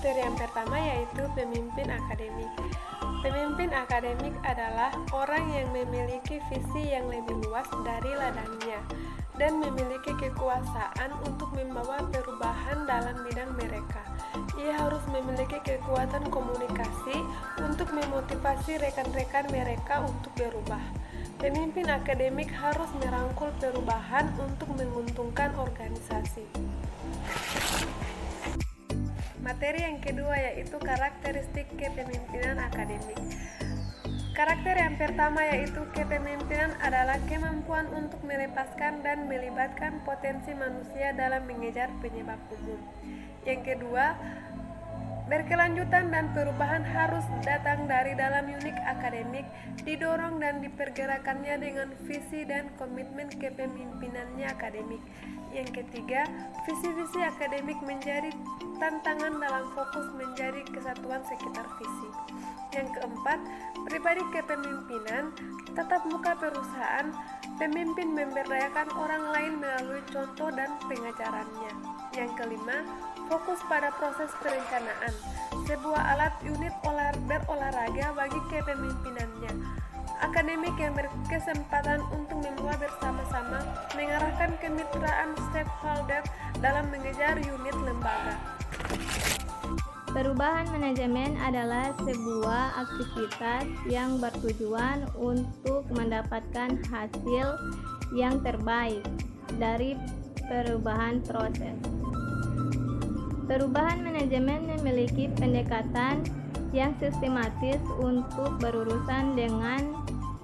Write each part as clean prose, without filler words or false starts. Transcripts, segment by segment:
karakter yang pertama yaitu pemimpin akademik. Pemimpin akademik adalah orang yang memiliki visi yang lebih luas dari ladangnya dan memiliki kekuasaan untuk membawa perubahan dalam bidang mereka. Ia harus memiliki kekuatan komunikasi untuk memotivasi rekan-rekan mereka untuk berubah. Pemimpin akademik harus merangkul perubahan untuk menguntungkan organisasi. Materi yang kedua yaitu karakteristik kepemimpinan akademik. Karakter yang pertama yaitu kepemimpinan adalah kemampuan untuk melepaskan dan melibatkan potensi manusia dalam mengejar penyebab umum. Yang kedua, berkelanjutan dan perubahan harus datang dari dalam unit akademik, didorong dan dipergerakannya dengan visi dan komitmen kepemimpinannya akademik. Yang ketiga, visi-visi akademik menjadi tantangan dalam fokus menjadi kesatuan sekitar visi. Yang keempat, pribadi kepemimpinan, tatap muka perusahaan, pemimpin memberdayakan orang lain melalui contoh dan pengajarannya. Yang kelima, fokus pada proses perencanaan, sebuah alat unit berolahraga bagi kepemimpinannya. Akademik yang berkesempatan untuk membawa bersama-sama, mengarahkan kemitraan stakeholder dalam mengejar unit lembaga. Perubahan manajemen adalah sebuah aktivitas yang bertujuan untuk mendapatkan hasil yang terbaik dari perubahan proses. Perubahan manajemen memiliki pendekatan yang sistematis untuk berurusan dengan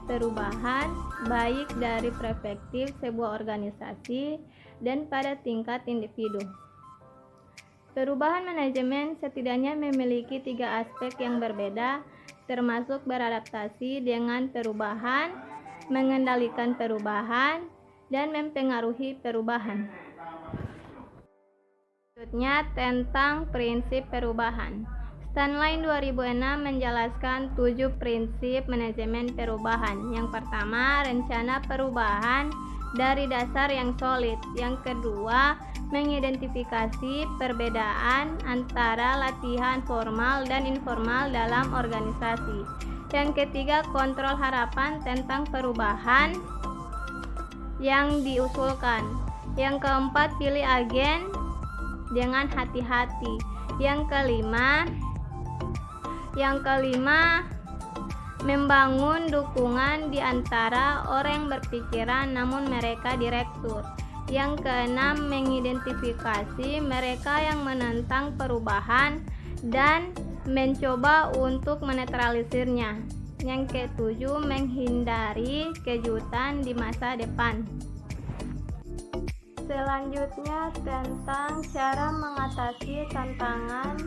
perubahan, baik dari perspektif sebuah organisasi dan pada tingkat individu. Perubahan manajemen setidaknya memiliki 3 aspek yang berbeda, termasuk beradaptasi dengan perubahan, mengendalikan perubahan, dan mempengaruhi perubahan. Selanjutnya tentang prinsip perubahan. Stanley 2006 menjelaskan 7 prinsip manajemen perubahan. Yang pertama, rencana perubahan dari dasar yang solid. Yang kedua, mengidentifikasi perbedaan antara latihan formal dan informal dalam organisasi. Yang ketiga, kontrol harapan tentang perubahan yang diusulkan. Yang keempat, pilih agen dengan hati-hati. Yang kelima, membangun dukungan di antara orang yang berpikiran namun mereka direktur. Yang keenam, mengidentifikasi mereka yang menentang perubahan dan mencoba untuk menetralisirnya. Yang ketujuh, menghindari kejutan di masa depan. Selanjutnya tentang cara mengatasi tantangan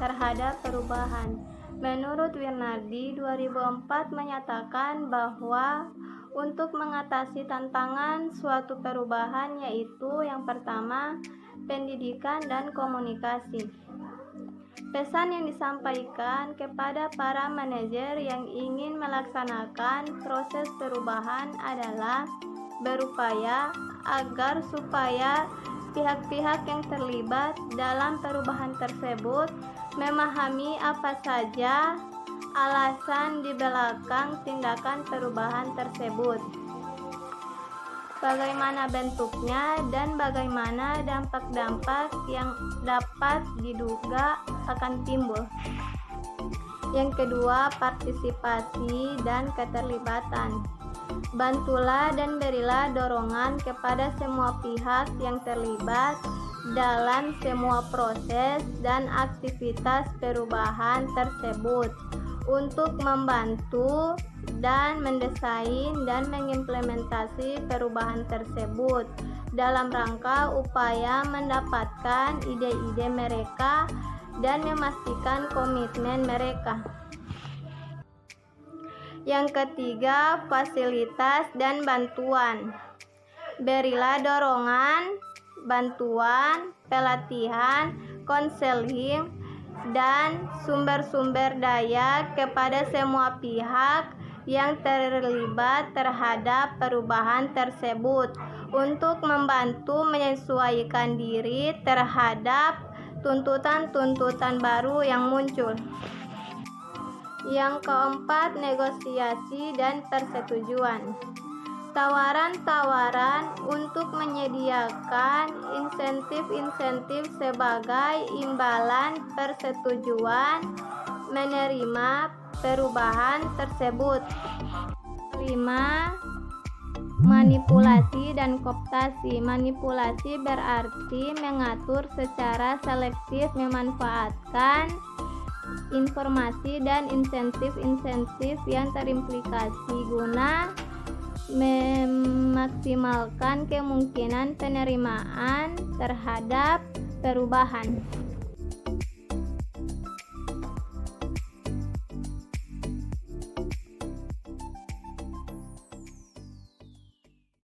terhadap perubahan. Menurut Wirnardi 2004 menyatakan bahwa untuk mengatasi tantangan suatu perubahan yaitu yang pertama, pendidikan dan komunikasi. Pesan yang disampaikan kepada para manajer yang ingin melaksanakan proses perubahan adalah berupaya agar supaya pihak-pihak yang terlibat dalam perubahan tersebut memahami apa saja alasan di belakang tindakan perubahan tersebut, bagaimana bentuknya, dan bagaimana dampak-dampak yang dapat diduga akan timbul. Yang kedua, partisipasi dan keterlibatan. Bantulah dan berilah dorongan kepada semua pihak yang terlibat dalam semua proses dan aktivitas perubahan tersebut untuk membantu dan mendesain dan mengimplementasi perubahan tersebut dalam rangka upaya mendapatkan ide-ide mereka dan memastikan komitmen mereka. Yang ketiga, fasilitas dan bantuan. Berilah dorongan, bantuan, pelatihan, konseling, dan sumber-sumber daya kepada semua pihak yang terlibat terhadap perubahan tersebut untuk membantu menyesuaikan diri terhadap tuntutan-tuntutan baru yang muncul. Yang keempat, negosiasi dan persetujuan. Tawaran-tawaran untuk menyediakan insentif-insentif sebagai imbalan persetujuan menerima perubahan tersebut. 5. Manipulasi dan kooptasi. Manipulasi berarti mengatur secara selektif memanfaatkan informasi dan insentif-insentif yang terimplikasi guna memaksimalkan kemungkinan penerimaan terhadap perubahan.